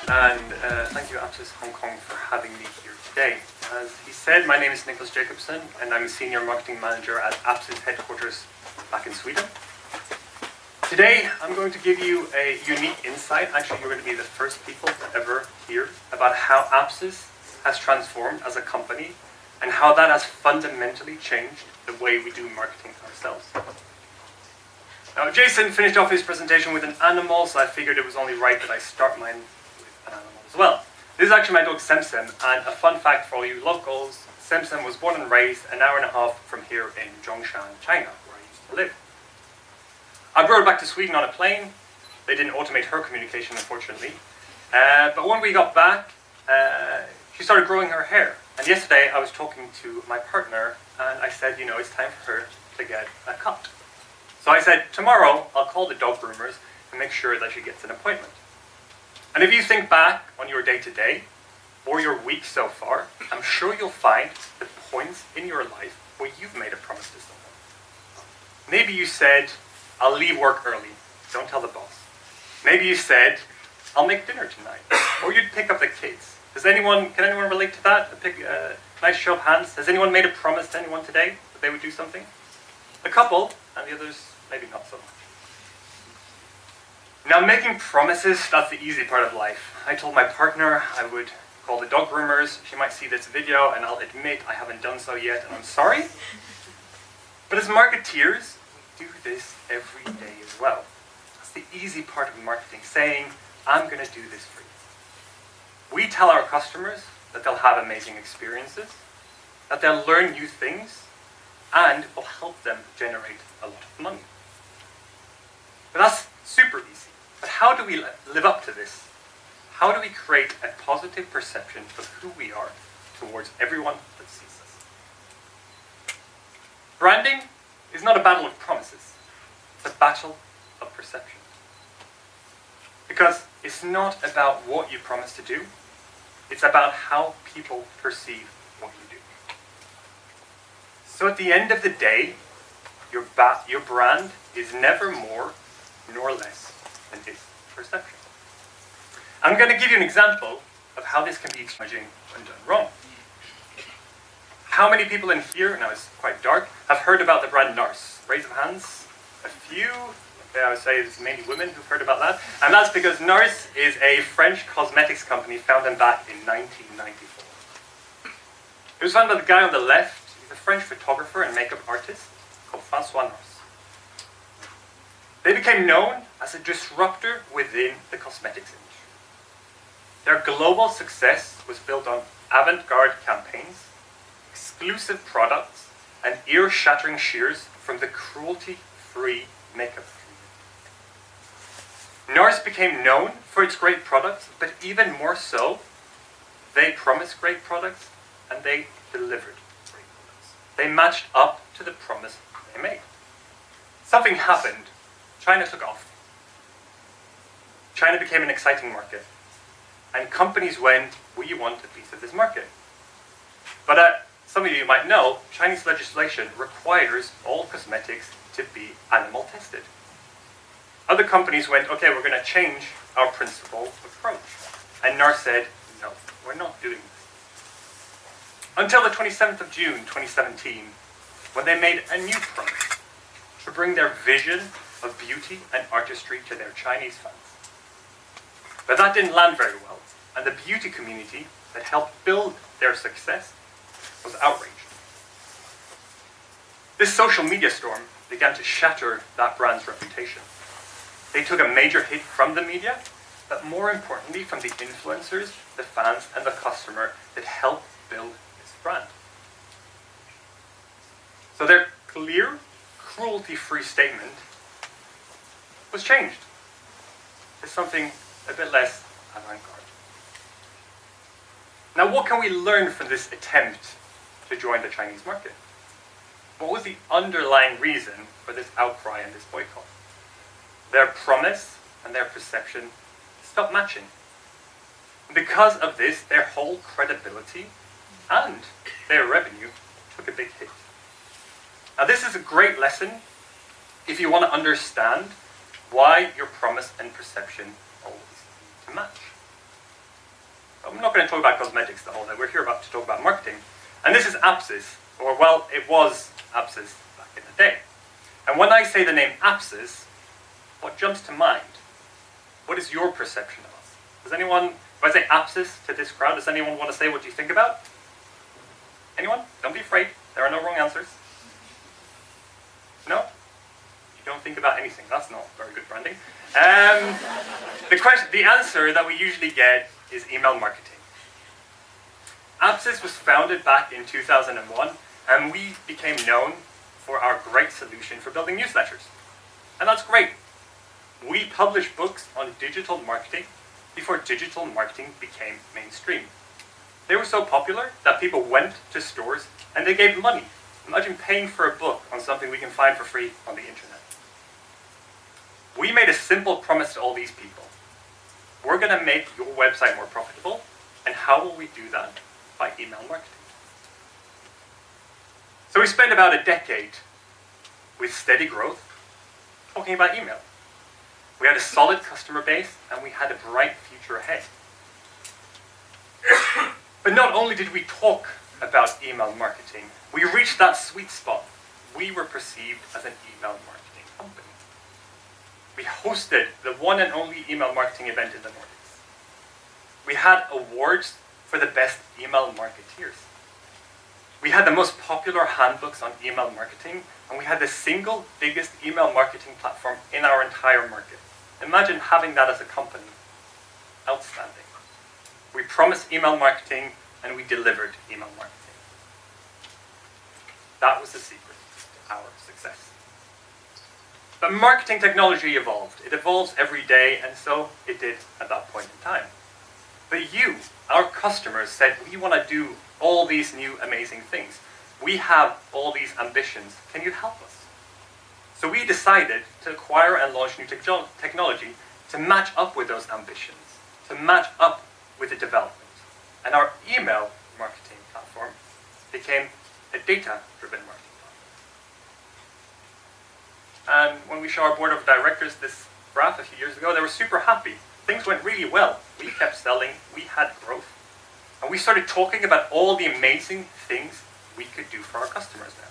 and thank you Apsis Hong Kong for having me here today. As he said, my name is Niklas Jakobsson, and I'm a Senior Marketing Manager at Apsis headquarters back in Sweden. Today, I'm going to give you a unique insight. Actually, you're going to be the first people to ever hear about how Apsis has transformed as a company and how that has fundamentally changed the way we do marketing ourselves. Now, Jason finished off his presentation with an animal, so I figured it was only right that I start mine with an animal as well. This is actually my dog Semsem, and a fun fact for all you locals, Semsem was born and raised an hour and a half from here in Zhongshan, China, where I used to live. I brought her back to Sweden on a plane. They didn't automate her communication, unfortunately. But when we got back, she started growing her hair. And yesterday I was talking to my partner, and I said, you know, it's time for her to get a cut. So I said, tomorrow I'll call the dog groomers and make sure that she gets an appointment. And if you think back on your day-to-day, or your week so far, I'm sure you'll find the points in your life where you've made a promise to someone. Maybe you said, I'll leave work early, don't tell the boss. Maybe you said, I'll make dinner tonight, or you'd pick up the kids. Can anyone relate to that? Nice show of hands. Has anyone made a promise to anyone today that they would do something? A couple, and the others maybe not so much. Now, making promises, that's the easy part of life. I told my partner I would call the dog groomers. She might see this video, and I'll admit I haven't done so yet, and I'm sorry. But as marketeers, we do this every day as well. That's the easy part of marketing, saying, I'm going to do this for you. We tell our customers that they'll have amazing experiences, that they'll learn new things, and will help them generate a lot of money. But that's super easy. But how do we live up to this? How do we create a positive perception of who we are towards everyone that sees us? Branding is not a battle of promises. It's a battle of perception. Because it's not about what you promise to do. It's about how people perceive what you do. So at the end of the day, your brand is never more nor less than its perception. I'm going to give you an example of how this can be challenging when done wrong. How many people in here, now it's quite dark, have heard about the brand NARS? Raise of hands. A few. I would say it's mainly women who've heard about that. And that's because NARS is a French cosmetics company founded back in 1994. It was founded by the guy on the left. He's a French photographer and makeup artist called François NARS. They became known as a disruptor within the cosmetics industry. Their global success was built on avant-garde campaigns, exclusive products, and ear-shattering shears from the cruelty-free makeup. NARS became known for its great products, but even more so, they promised great products and they delivered great products. They matched up to the promise they made. Something happened. China took off. China became an exciting market. And companies went, we want a piece of this market. But some of you might know, Chinese legislation requires all cosmetics to be animal tested. Other companies went, okay, we're going to change our principal approach. And NARS said, no, we're not doing this. Until the 27th of June, 2017, when they made a new promise to bring their vision of beauty and artistry to their Chinese fans. But that didn't land very well, and the beauty community that helped build their success was outraged. This social media storm began to shatter that brand's reputation. They took a major hit from the media, but more importantly from the influencers, the fans, and the customer that helped build this brand. So their clear, cruelty-free statement was changed to something a bit less avant-garde. Now, what can we learn from this attempt to join the Chinese market? What was the underlying reason for this outcry and this boycott? Their promise and their perception stopped matching. Because of this, their whole credibility and their revenue took a big hit. Now, this is a great lesson if you want to understand why your promise and perception always need to match. I'm not going to talk about cosmetics the whole day. We're here to talk about marketing. And this is Apsis, or well, it was Apsis back in the day. And when I say the name Apsis, what jumps to mind? What is your perception of us? Does anyone, if I say Apsis to this crowd, does anyone want to say what you think about? Anyone? Don't be afraid. There are no wrong answers. No? You don't think about anything. That's not very good branding. The answer that we usually get is email marketing. Apsis was founded back in 2001, and we became known for our great solution for building newsletters. And that's great. We published books on digital marketing before digital marketing became mainstream. They were so popular that people went to stores and they gave money. Imagine paying for a book on something we can find for free on the internet. We made a simple promise to all these people. We're going to make your website more profitable. And how will we do that? By email marketing. So we spent about a decade with steady growth talking about email. We had a solid customer base and we had a bright future ahead. But not only did we talk about email marketing, we reached that sweet spot. We were perceived as an email marketing company. We hosted the one and only email marketing event in the Nordics. We had awards for the best email marketeers. We had the most popular handbooks on email marketing, and we had the single biggest email marketing platform in our entire market. Imagine having that as a company. Outstanding. We promised email marketing, and we delivered email marketing. That was the secret to our success. But marketing technology evolved. It evolves every day, and so it did at that point in time. But you, our customers, said, we want to do all these new amazing things. We have all these ambitions. Can you help us? So we decided to acquire and launch new technology to match up with those ambitions, to match up with the development. And our email marketing platform became a data-driven marketing platform. And when we showed our board of directors this graph a few years ago, they were super happy. Things went really well. We kept selling, we had growth. And we started talking about all the amazing things we could do for our customers now.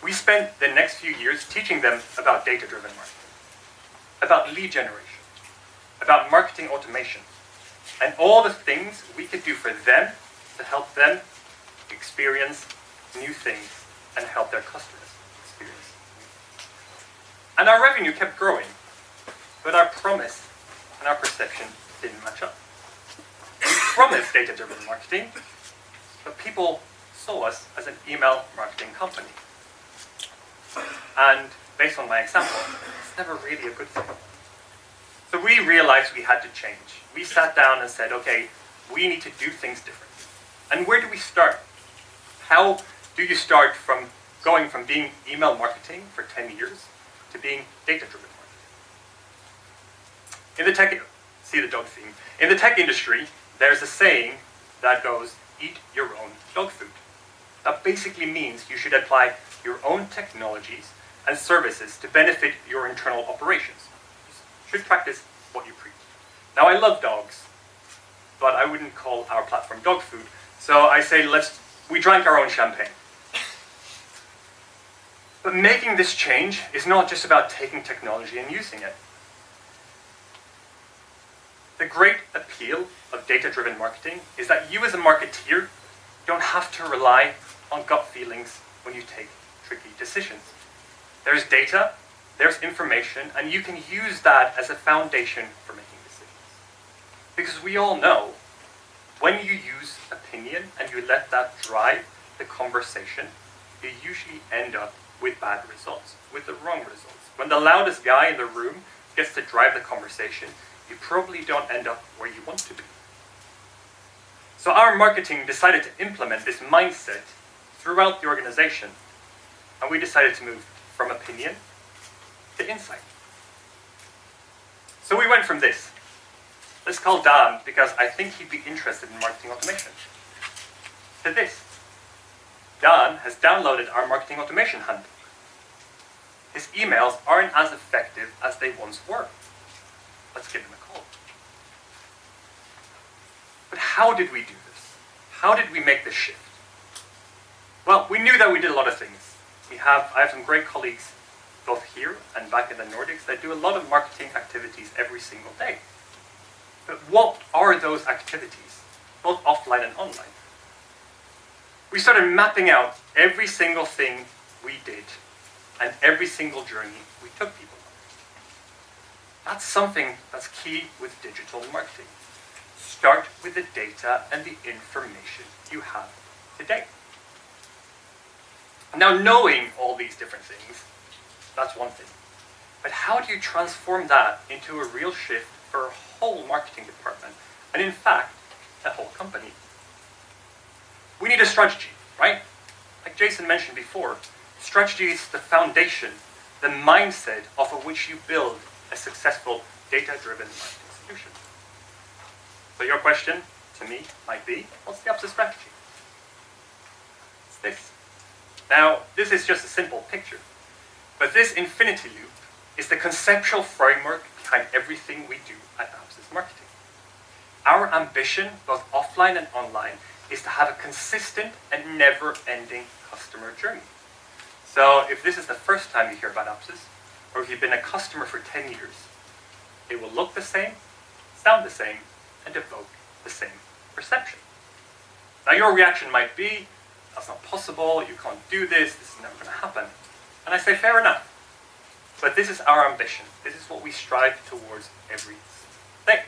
We spent the next few years teaching them about data-driven marketing, about lead generation, about marketing automation, and all the things we could do for them to help them experience new things and help their customers experience new things. And our revenue kept growing, but our promise and our perception didn't match up. We promised data-driven marketing, but people saw us as an email marketing company. And based on my example, it's never really a good thing. So we realized we had to change. We sat down and said, okay, we need to do things differently. And where do we start? How do you start from going from being email marketing for 10 years to being data-driven marketing? In the tech, see the dog theme. In the tech industry, there's a saying that goes, eat your own dog food. That basically means you should apply your own technologies and services to benefit your internal operations. You should practice what you preach. Now, I love dogs, but I wouldn't call our platform dog food. So I say, we drank our own champagne. But making this change is not just about taking technology and using it. The great appeal of data-driven marketing is that you as a marketeer don't have to rely on gut feelings when you take tricky decisions. There's data, there's information, and you can use that as a foundation for making decisions. Because we all know, when you use opinion and you let that drive the conversation, you usually end up with bad results, with the wrong results. When the loudest guy in the room gets to drive the conversation, you probably don't end up where you want to be. So our marketing decided to implement this mindset throughout the organization, and we decided to move from opinion to insight. So we went from this. Let's call Dan, because I think he'd be interested in marketing automation, to this. Dan has downloaded our marketing automation handbook. His emails aren't as effective as they once were. Let's give him a call. how did we do this? How did we make this shift? Well, we knew that we did a lot of things. I have some great colleagues both here and back in the Nordics that do a lot of marketing activities every single day. But what are those activities, both offline and online? We started mapping out every single thing we did and every single journey we took people on. That's something that's key with digital marketing. Start with the data and the information you have today. Now, knowing all these different things, that's one thing. But how do you transform that into a real shift for a whole marketing department, and in fact, a whole company? We need a strategy, right? Like Jason mentioned before, strategy is the foundation, the mindset off of which you build a successful data-driven marketing solution. So your question to me might be, what's the Apsis strategy? It's this. Now, this is just a simple picture, but this infinity loop is the conceptual framework behind everything we do at Apsis Marketing. Our ambition, both offline and online, is to have a consistent and never-ending customer journey. So if this is the first time you hear about Apsis, or if you've been a customer for 10 years, it will look the same, sound the same, and evoke the same perception. Now your reaction might be, that's not possible, you can't do this is never going to happen. And I say, fair enough. But this is our ambition. This is what we strive towards every day.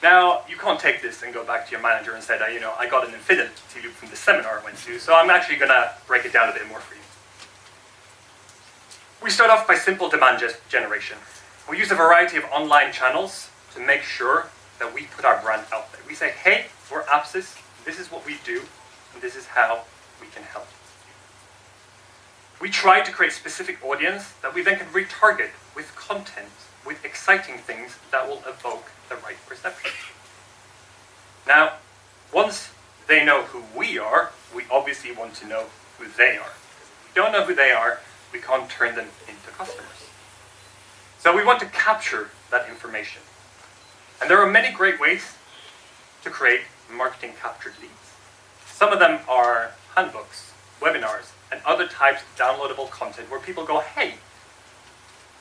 Now, you can't take this and go back to your manager and say, I got an infinity loop from the seminar I went to, so I'm actually going to break it down a bit more for you. We start off by simple demand generation. We use a variety of online channels to make sure that we put our brand out there. We say, hey, we're Apsis, this is what we do, and this is how we can help you. We try to create specific audience that we then can retarget with content, with exciting things that will evoke the right perception. Now, once they know who we are, we obviously want to know who they are. If we don't know who they are, we can't turn them into customers. So we want to capture that information. And there are many great ways to create marketing captured leads. Some of them are handbooks, webinars, and other types of downloadable content where people go, hey,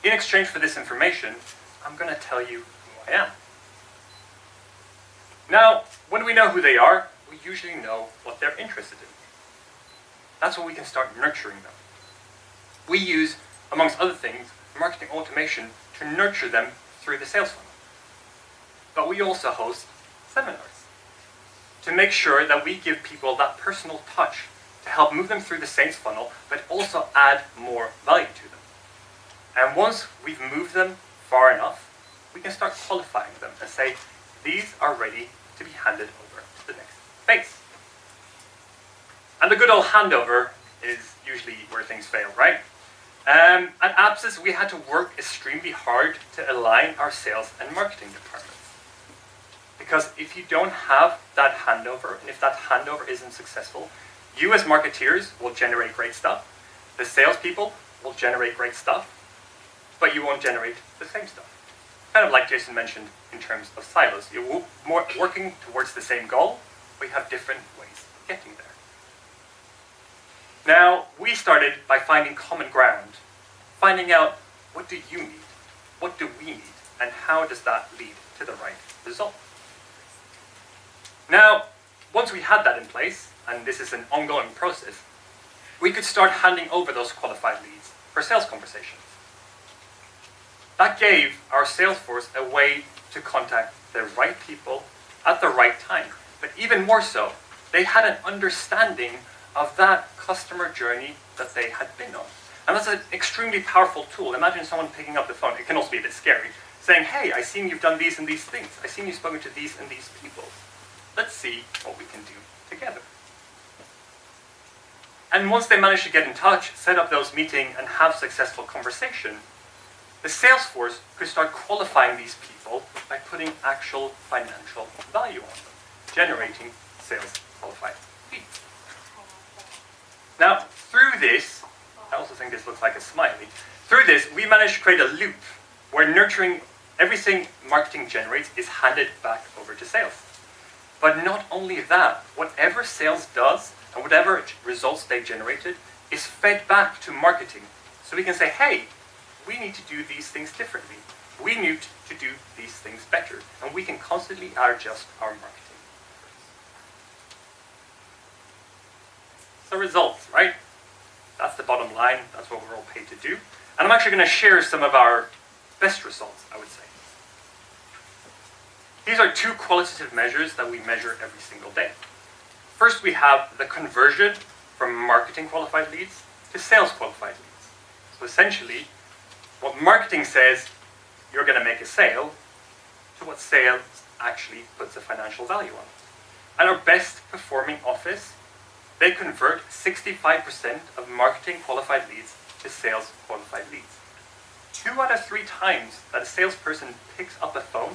in exchange for this information, I'm going to tell you who I am. Now, when we know who they are, we usually know what they're interested in. That's when we can start nurturing them. We use, amongst other things, marketing automation to nurture them through the sales funnel. But we also host seminars to make sure that we give people that personal touch to help move them through the sales funnel, but also add more value to them. And once we've moved them far enough, we can start qualifying them and say, these are ready to be handed over to the next phase. And the good old handover is usually where things fail, right? At Apsis, we had to work extremely hard to align our sales and marketing departments. Because if you don't have that handover, and if that handover isn't successful, you as marketeers will generate great stuff, the salespeople will generate great stuff, but you won't generate the same stuff. Kind of like Jason mentioned in terms of silos. You're working towards the same goal, but you have different ways of getting there. Now, we started by finding common ground, finding out what do you need, what do we need, and how does that lead to the right result. Now, once we had that in place, and this is an ongoing process, we could start handing over those qualified leads for sales conversations. That gave our sales force a way to contact the right people at the right time. But even more so, they had an understanding of that customer journey that they had been on. And that's an extremely powerful tool. Imagine someone picking up the phone, it can also be a bit scary, saying, hey, I've seen you've done these and these things. I've seen you've spoken to these and these people. Let's see what we can do together. And once they managed to get in touch, set up those meetings, and have successful conversation, the sales force could start qualifying these people by putting actual financial value on them, generating sales qualified leads. Now, through this, I also think this looks like a smiley, through this, we managed to create a loop where nurturing everything marketing generates is handed back over to sales. But not only that, whatever sales does and whatever results they generated is fed back to marketing. So we can say, hey, we need to do these things differently. We need to do these things better. And we can constantly adjust our marketing. So results, right? That's the bottom line. That's what we're all paid to do. And I'm actually going to share some of our best results, I would say. These are two qualitative measures that we measure every single day. First, we have the conversion from marketing qualified leads to sales qualified leads. So essentially, what marketing says you're going to make a sale to what sales actually puts a financial value on. At our best performing office, they convert 65% of marketing qualified leads to sales qualified leads. 2 out of 3 times that a salesperson picks up a phone,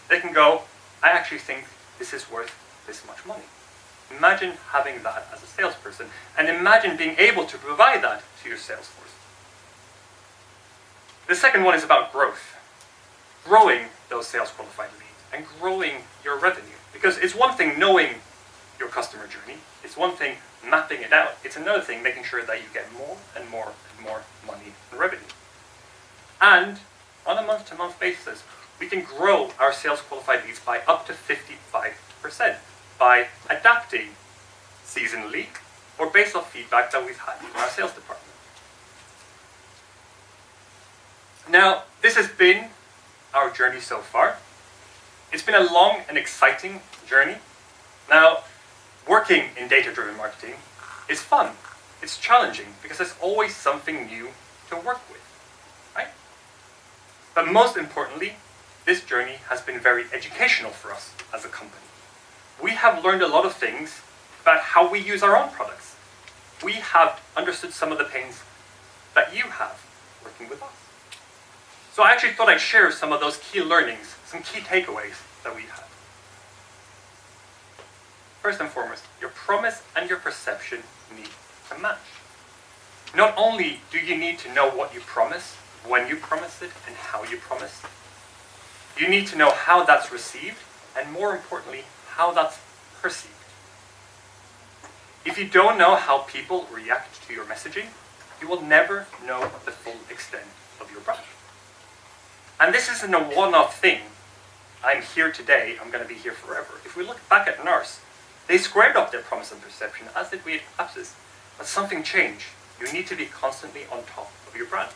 they can go, I actually think this is worth this much money. Imagine having that as a salesperson, and imagine being able to provide that to your sales force. The second one is about growth. Growing those sales qualified leads and growing your revenue. Because it's one thing knowing your customer journey, it's one thing mapping it out, it's another thing making sure that you get more and more and more money and revenue. And on a month-to-month basis, we can grow our sales qualified leads by up to 55% by adapting seasonally or based off feedback that we've had from our sales department. Now, this has been our journey so far. It's been a long and exciting journey. Now, working in data-driven marketing is fun. It's challenging because there's always something new to work with, right? But most importantly, this journey has been very educational for us as a company. We have learned a lot of things about how we use our own products. We have understood some of the pains that you have working with us. So I actually thought I'd share some of those key learnings, some key takeaways that we've had. First and foremost, your promise and your perception need to match. Not only do you need to know what you promise, when you promise it, and how you promise it, you need to know how that's received, and more importantly, how that's perceived. If you don't know how people react to your messaging, you will never know the full extent of your brand. And this isn't a one-off thing. I'm here today, I'm going to be here forever. If we look back at NARS, they squared up their promise and perception, as did we at Apsis. But something changed. You need to be constantly on top of your brand.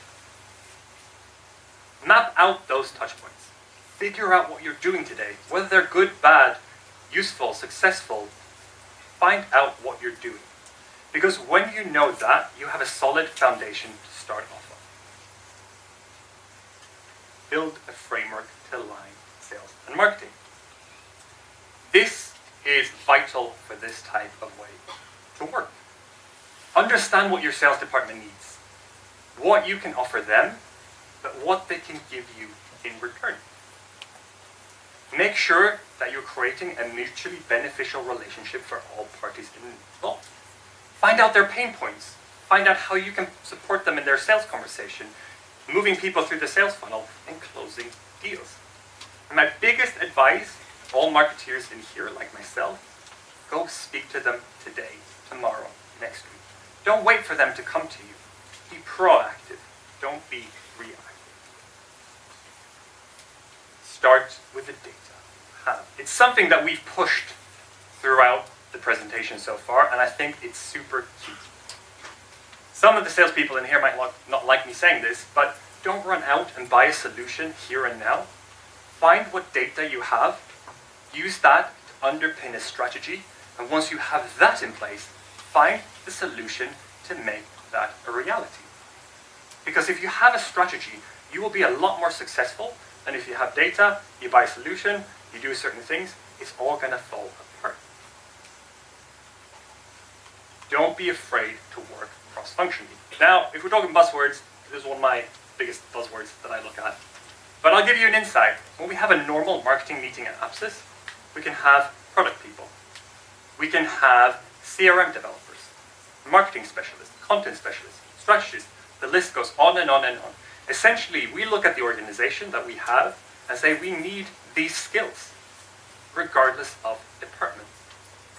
Map out those touch points. Figure out what you're doing today, whether they're good, bad, useful, successful. Find out what you're doing. Because when you know that, you have a solid foundation to start off of. Build a framework to align sales and marketing. This is vital for this type of way to work. Understand what your sales department needs, what you can offer them, but what they can give you in return. Make sure that you're creating a mutually beneficial relationship for all parties involved. Find out their pain points. Find out how you can support them in their sales conversation, moving people through the sales funnel and closing deals. And my biggest advice, all marketeers in here like myself, go speak to them today, tomorrow, next week. Don't wait for them to come to you. Be proactive. Don't be reactive. Start with the data. It's something that we've pushed throughout the presentation so far, and I think it's super key. Some of the salespeople in here might not like me saying this, but don't run out and buy a solution here and now. Find what data you have, use that to underpin a strategy, and once you have that in place, find the solution to make that a reality. Because if you have a strategy, you will be a lot more successful than if you have data, you buy a solution, you do certain things, it's all going to fall apart. Don't be afraid to work cross-functionally. Now, if we're talking buzzwords, this is one of my biggest buzzwords that I look at. But I'll give you an insight. When we have a normal marketing meeting at Apsis, we can have product people. We can have CRM developers, marketing specialists, content specialists, strategists. The list goes on and on and on. Essentially, we look at the organization that we have and say we need these skills. regardless of department.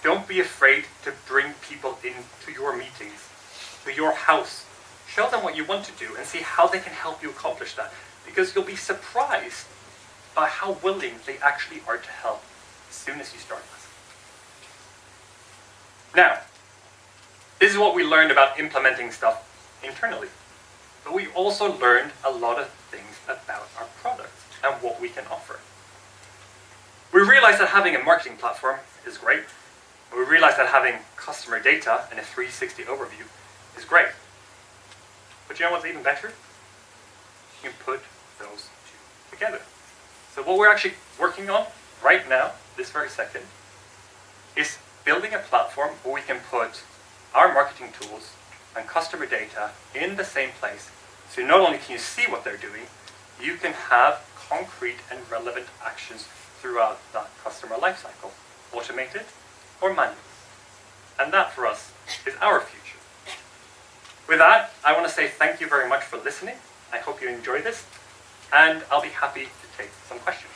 Don't be afraid to bring people into your meetings, to your house. Show them what you want to do and see how they can help you accomplish that, because you'll be surprised by how willing they actually are to help as soon as you start this. Now, this is what we learned about implementing stuff internally. But we also learned a lot of things about our products and what we can offer. We realized that having a marketing platform is great. We realized that having customer data and a 360 overview is great. But you know what's even better? You can put those two together. So what we're actually working on right now, this very second, is building a platform where we can put our marketing tools and customer data in the same place. So not only can you see what they're doing, you can have concrete and relevant actions throughout that customer lifecycle, automated or manual. And that for us is our future. With that, I want to say thank you very much for listening. I hope you enjoy this, and I'll be happy to take some questions.